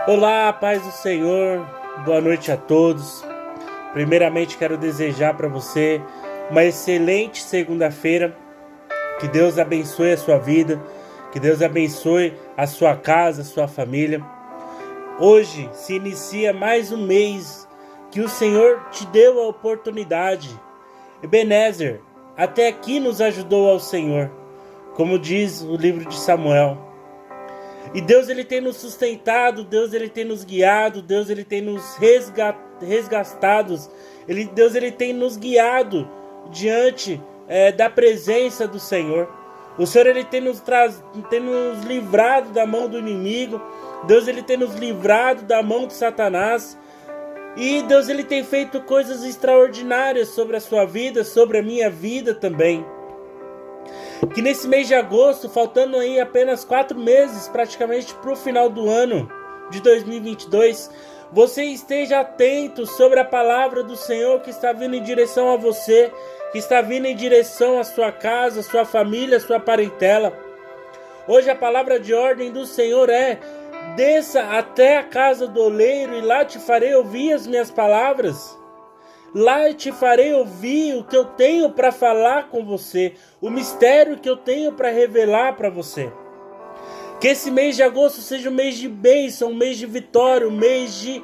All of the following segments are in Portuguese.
Olá, paz do Senhor, boa noite a todos. Primeiramente quero desejar para você uma excelente segunda-feira. Que Deus abençoe a sua vida, que Deus abençoe a sua casa, a sua família. Hoje se inicia mais um mês que o Senhor te deu a oportunidade. Ebenezer, até aqui nos ajudou ao Senhor, como diz o livro de Samuel. E Deus ele tem nos sustentado, Deus ele tem nos guiado, Deus ele tem nos resgatados, Deus ele tem nos guiado diante da presença do Senhor. O Senhor ele tem nos livrado da mão do inimigo, Deus ele tem nos livrado da mão de Satanás. E Deus ele tem feito coisas extraordinárias sobre a sua vida, sobre a minha vida também. Que nesse mês de agosto, faltando aí apenas 4 meses praticamente para o final do ano de 2022, você esteja atento sobre a palavra do Senhor que está vindo em direção a você, que está vindo em direção à sua casa, sua família, sua parentela. Hoje a palavra de ordem do Senhor é: desça até a casa do oleiro e lá te farei ouvir as minhas palavras. Lá te farei ouvir o que eu tenho para falar com você, o mistério que eu tenho para revelar para você. Que esse mês de agosto seja um mês de bênção, um mês de vitória, um mês de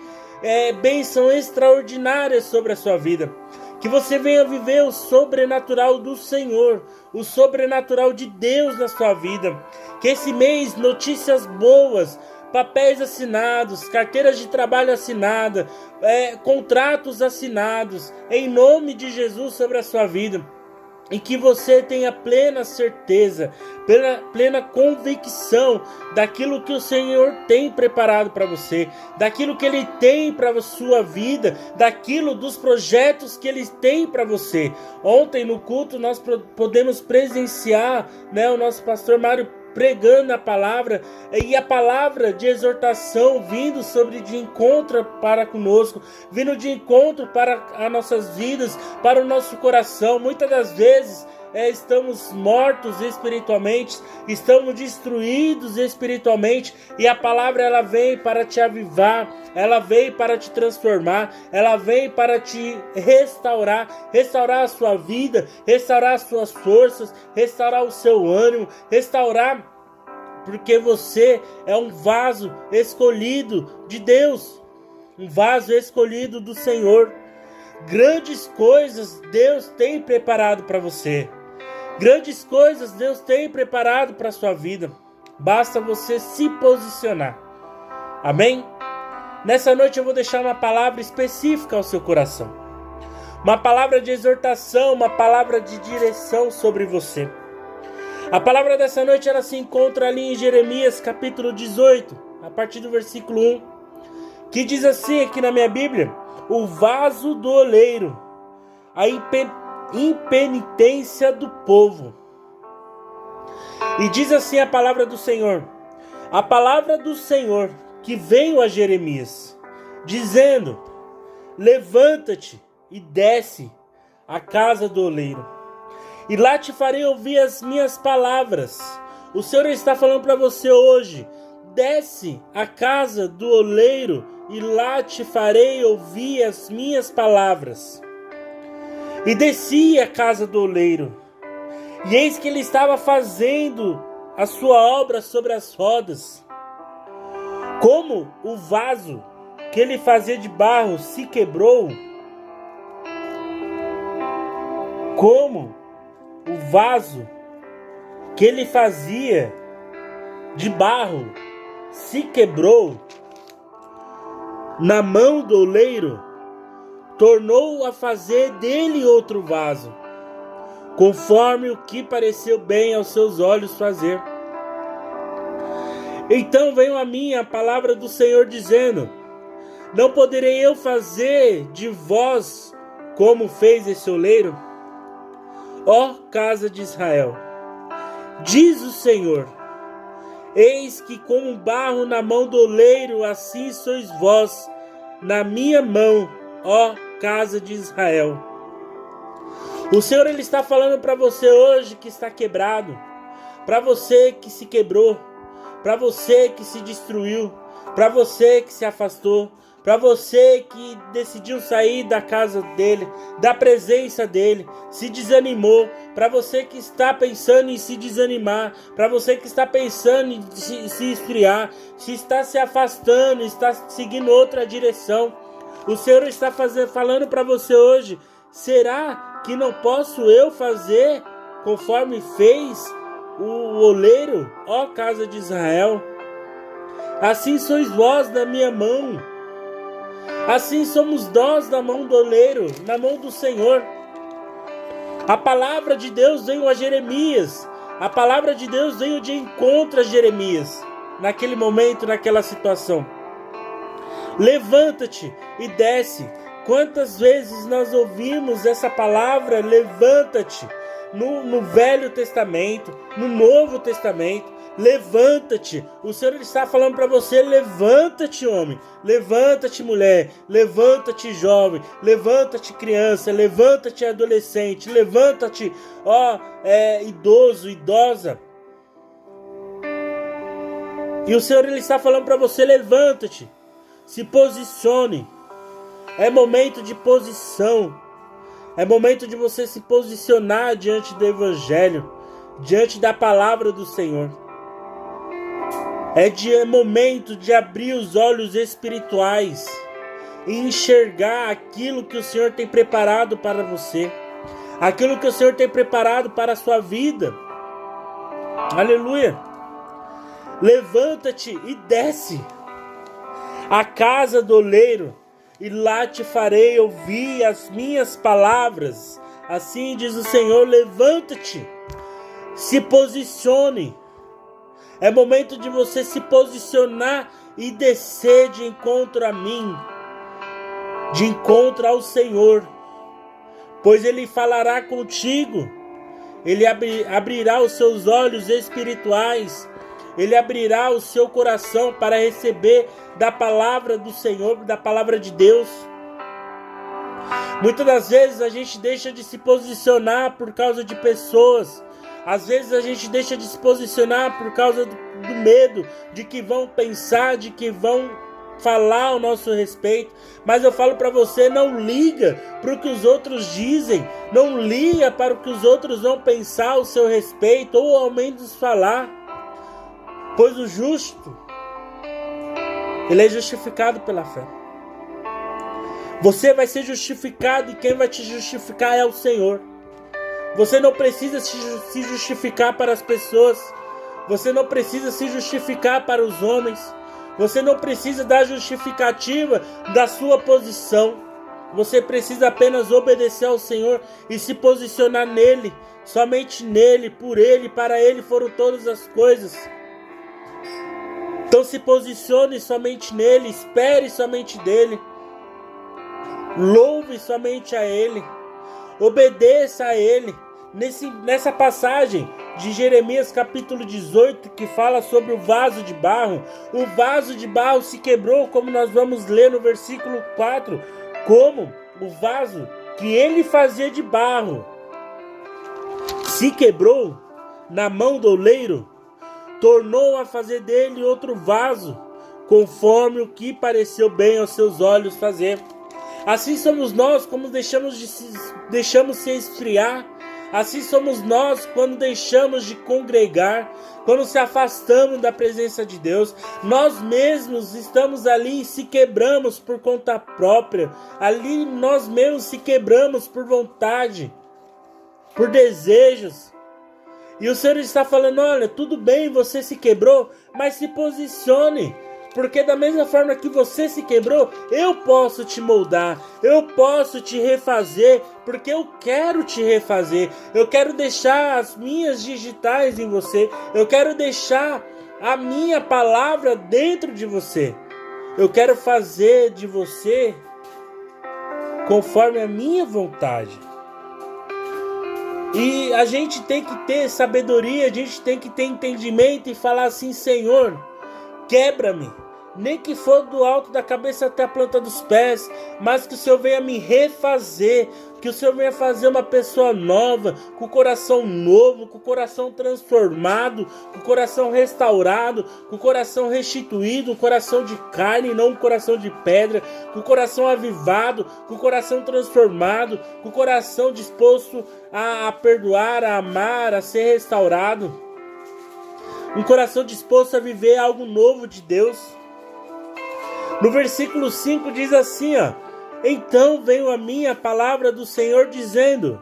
bênção extraordinária sobre a sua vida. Que você venha viver o sobrenatural do Senhor, o sobrenatural de Deus na sua vida. Que esse mês, notícias boas, papéis assinados, carteiras de trabalho assinada, contratos assinados, em nome de Jesus sobre a sua vida. E que você tenha plena certeza, plena convicção daquilo que o Senhor tem preparado para você, daquilo que Ele tem para a sua vida, dos projetos que Ele tem para você. Ontem no culto nós podemos presenciar, o nosso pastor Mário pregando a palavra, e a palavra de exortação vindo de encontro para conosco, vindo de encontro para as nossas vidas, para o nosso coração. Muitas das vezes estamos mortos espiritualmente, estamos destruídos espiritualmente, e a palavra ela vem para te avivar, ela vem para te transformar, ela vem para te restaurar a sua vida, restaurar as suas forças, restaurar o seu ânimo, restaurar, porque você é um vaso escolhido de Deus, um vaso escolhido do Senhor. Grandes coisas Deus tem preparado para você. Grandes coisas Deus tem preparado para a sua vida. Basta você se posicionar. Amém? Nessa noite eu vou deixar uma palavra específica ao seu coração. Uma palavra de exortação, uma palavra de direção sobre você. A palavra dessa noite ela se encontra ali em Jeremias capítulo 18, a partir do versículo 1. Que diz assim aqui na minha Bíblia: o vaso do oleiro, a impenitência do povo. E diz assim a palavra do Senhor: a palavra do Senhor que veio a Jeremias, dizendo: levanta-te e desce à casa do oleiro, e lá te farei ouvir as minhas palavras. O Senhor está falando para você hoje: desce à casa do oleiro e lá te farei ouvir as minhas palavras. E desci à casa do oleiro, e eis que ele estava fazendo a sua obra sobre as rodas. Como o vaso que ele fazia de barro se quebrou, como o vaso que ele fazia de barro se quebrou na mão do oleiro, tornou a fazer dele outro vaso, conforme o que pareceu bem aos seus olhos fazer. Então veio a mim a palavra do Senhor dizendo: não poderei eu fazer de vós como fez esse oleiro? Ó casa de Israel, diz o Senhor: eis que como barro na mão do oleiro, assim sois vós na minha mão, ó casa de Israel. O Senhor ele está falando para você hoje que está quebrado, para você que se quebrou, para você que se destruiu, para você que se afastou, para você que decidiu sair da casa dele, da presença dele, se desanimou, para você que está pensando em se desanimar, para você que está pensando em se esfriar, se está se afastando, está seguindo outra direção, o Senhor está falando para você hoje: será que não posso eu fazer conforme fez o oleiro, ó casa de Israel? Assim sois vós da minha mão. Assim somos nós na mão do oleiro, na mão do Senhor. A palavra de Deus veio a Jeremias. A palavra de Deus veio de encontro a Jeremias. Naquele momento, naquela situação. Levanta-te e desce. Quantas vezes nós ouvimos essa palavra, levanta-te, no Velho Testamento, no Novo Testamento. Levanta-te. O Senhor está falando para você: levanta-te, homem, levanta-te, mulher, levanta-te, jovem, levanta-te, criança, levanta-te, adolescente, levanta-te, idoso, idosa. E o Senhor, ele está falando para você: levanta-te, se posicione. É momento de posição. É momento de você se posicionar diante do Evangelho, diante da palavra do Senhor. É momento de abrir os olhos espirituais e enxergar aquilo que o Senhor tem preparado para você, aquilo que o Senhor tem preparado para a sua vida. Aleluia! Levanta-te e desce à casa do oleiro, e lá te farei ouvir as minhas palavras. Assim diz o Senhor: levanta-te, se posicione. É momento de você se posicionar e descer de encontro a mim, de encontro ao Senhor, pois Ele falará contigo. Ele abrirá os seus olhos espirituais, Ele abrirá o seu coração para receber da palavra do Senhor, da palavra de Deus. Muitas das vezes a gente deixa de se posicionar por causa de pessoas. Às vezes a gente deixa de se posicionar por causa do medo de que vão pensar, de que vão falar ao nosso respeito. Mas eu falo para você: não liga para o que os outros dizem, não liga para o que os outros vão pensar ao seu respeito, ou ao menos falar. Pois o justo, ele é justificado pela fé. Você vai ser justificado, e quem vai te justificar é o Senhor. Você não precisa se justificar para as pessoas. Você não precisa se justificar para os homens. Você não precisa dar justificativa da sua posição. Você precisa apenas obedecer ao Senhor e se posicionar nele. Somente nele, por ele, para ele foram todas as coisas. Então se posicione somente nele, espere somente dele, louve somente a ele, obedeça a ele. Nessa passagem de Jeremias capítulo 18, que fala sobre o vaso de barro, o vaso de barro se quebrou, como nós vamos ler no versículo 4, como o vaso que ele fazia de barro se quebrou na mão do oleiro, tornou a fazer dele outro vaso, conforme o que pareceu bem aos seus olhos fazer. Assim somos nós quando deixamos se esfriar. Assim somos nós quando deixamos de congregar, quando se afastamos da presença de Deus. Nós mesmos estamos ali e se quebramos por conta própria. Ali nós mesmos se quebramos por vontade, por desejos. E o Senhor está falando: olha, tudo bem, você se quebrou, mas se posicione. Porque da mesma forma que você se quebrou, eu posso te moldar, eu posso te refazer, porque eu quero te refazer. Eu quero deixar as minhas digitais em você, eu quero deixar a minha palavra dentro de você. Eu quero fazer de você conforme a minha vontade. E a gente tem que ter sabedoria, a gente tem que ter entendimento e falar assim: Senhor, quebra-me. nem que for do alto da cabeça até a planta dos pés, mas que o Senhor venha me refazer, que o Senhor venha fazer uma pessoa nova, com o coração novo, com o coração transformado, com o coração restaurado, com o coração restituído, um coração de carne e não um coração de pedra, com o coração avivado, com o coração transformado, com o coração disposto a perdoar, a amar, a ser restaurado, um coração disposto a viver algo novo de Deus. No versículo 5 diz assim, ó: então veio a mim a palavra do Senhor dizendo: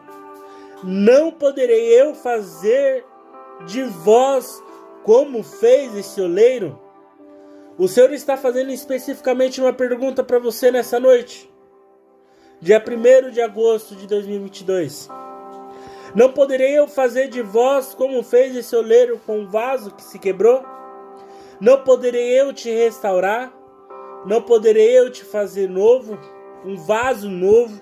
não poderei eu fazer de vós como fez esse oleiro? O Senhor está fazendo especificamente uma pergunta para você nessa noite, dia 1º de agosto de 2022. Não poderei eu fazer de vós como fez esse oleiro com um vaso que se quebrou? Não poderei eu te restaurar? Não poderei eu te fazer novo, um vaso novo,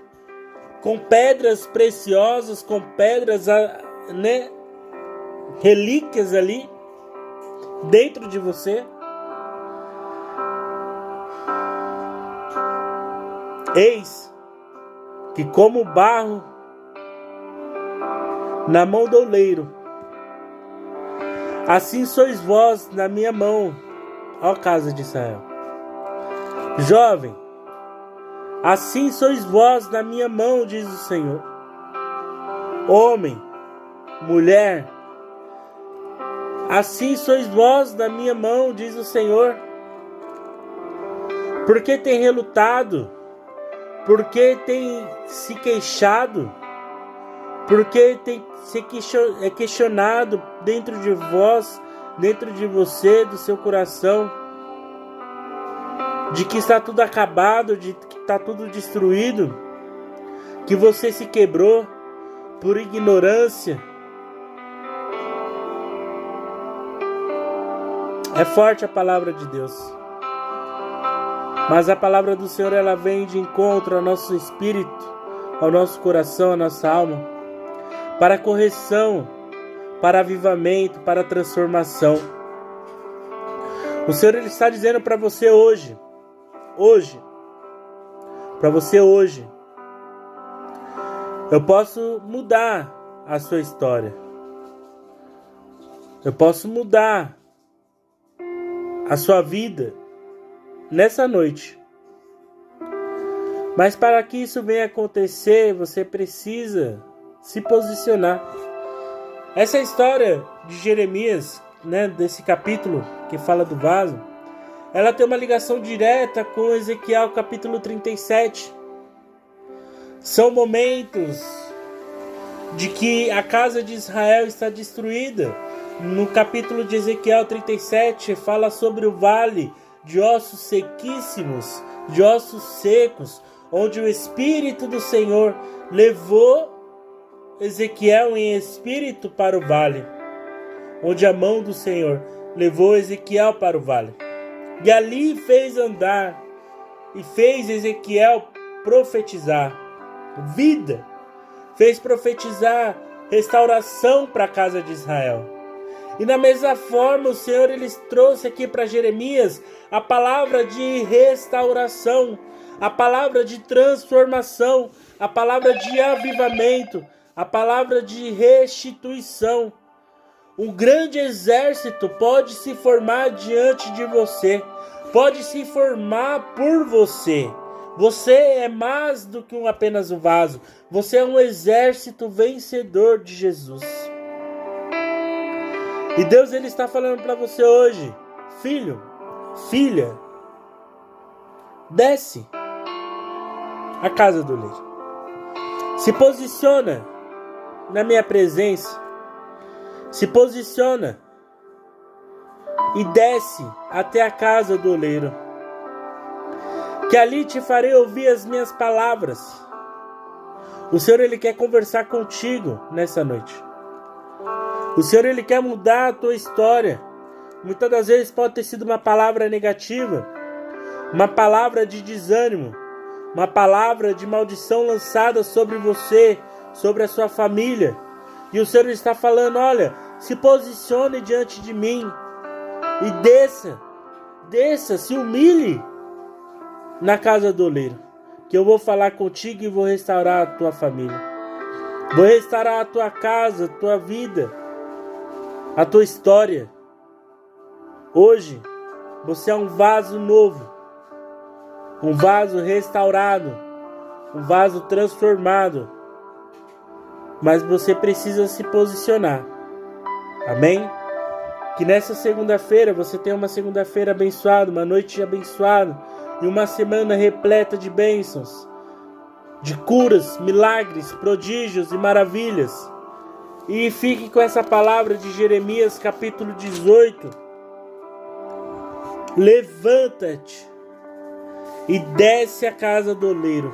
com pedras preciosas, com pedras, relíquias ali, dentro de você? Eis que como barro na mão do oleiro, assim sois vós na minha mão, ó casa de Israel. Jovem, assim sois vós na minha mão, diz o Senhor. Homem, mulher, assim sois vós na minha mão, diz o Senhor. Porque tem relutado, porque tem se queixado, porque tem se questionado dentro de vós, dentro de você, do seu coração, de que está tudo acabado, de que está tudo destruído, que você se quebrou por ignorância. É forte a palavra de Deus, mas a palavra do Senhor, ela vem de encontro ao nosso espírito, ao nosso coração, à nossa alma, para correção, para avivamento, para transformação. O Senhor, ele está dizendo para você hoje, para você hoje, eu posso mudar a sua história, eu posso mudar a sua vida nessa noite, mas para que isso venha acontecer, você precisa se posicionar. Essa história de Jeremias, desse capítulo que fala do vaso, ela tem uma ligação direta com Ezequiel capítulo 37. São momentos de que a casa de Israel está destruída. No capítulo de Ezequiel 37 fala sobre o vale de ossos sequíssimos, de ossos secos, onde o Espírito do Senhor levou Ezequiel em espírito para o vale, onde a mão do Senhor levou Ezequiel para o vale. E ali fez andar e fez Ezequiel profetizar vida, fez profetizar restauração para a casa de Israel. E da mesma forma o Senhor, ele trouxe aqui para Jeremias a palavra de restauração, a palavra de transformação, a palavra de avivamento, a palavra de restituição. Um grande exército pode se formar diante de você, pode se formar por você. Você é mais do que apenas um vaso. Você é um exército vencedor de Jesus. E Deus, ele está falando para você hoje: filho, filha, desce a casa do oleiro. Se posiciona na minha presença. Se posiciona e desce até a casa do oleiro, que ali te farei ouvir as minhas palavras. O Senhor, ele quer conversar contigo nessa noite. O Senhor, ele quer mudar a tua história. Muitas das vezes pode ter sido uma palavra negativa, uma palavra de desânimo, uma palavra de maldição lançada sobre você, sobre a sua família. E o Senhor está falando: olha, se posicione diante de mim e desça, se humilhe na casa do oleiro, que eu vou falar contigo e vou restaurar a tua família. Vou restaurar a tua casa, a tua vida, a tua história. Hoje, você é um vaso novo, um vaso restaurado, um vaso transformado. Mas você precisa se posicionar. Amém? Que nessa segunda-feira você tenha uma segunda-feira abençoada, uma noite abençoada e uma semana repleta de bênçãos, de curas, milagres, prodígios e maravilhas. E fique com essa palavra de Jeremias capítulo 18. Levanta-te e desce à casa do oleiro,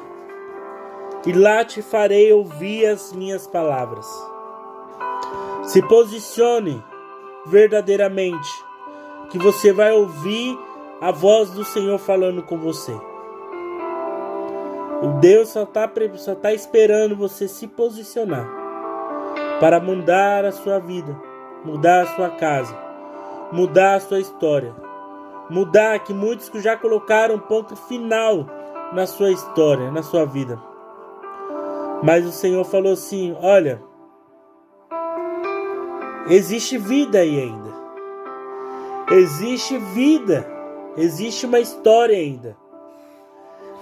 e lá te farei ouvir as minhas palavras. Se posicione verdadeiramente, que você vai ouvir a voz do Senhor falando com você. O Deus só está esperando você se posicionar para mudar a sua vida, mudar a sua casa, mudar a sua história, mudar que muitos que já colocaram um ponto final na sua história, na sua vida. Mas o Senhor falou assim: olha, existe vida aí ainda. Existe vida. Existe uma história ainda.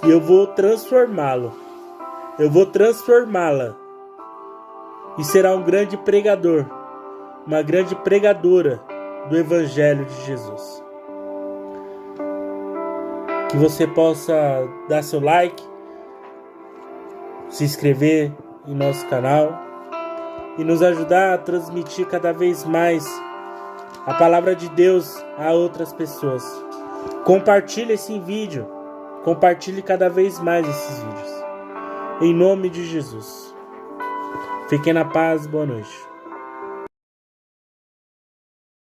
E eu vou transformá-lo. Eu vou transformá-la. E será um grande pregador. Uma grande pregadora do Evangelho de Jesus. Que você possa dar seu like, se inscrever em nosso canal e nos ajudar a transmitir cada vez mais a palavra de Deus a outras pessoas. Compartilhe esse vídeo, compartilhe cada vez mais esses vídeos. Em nome de Jesus. Fiquem na paz, boa noite.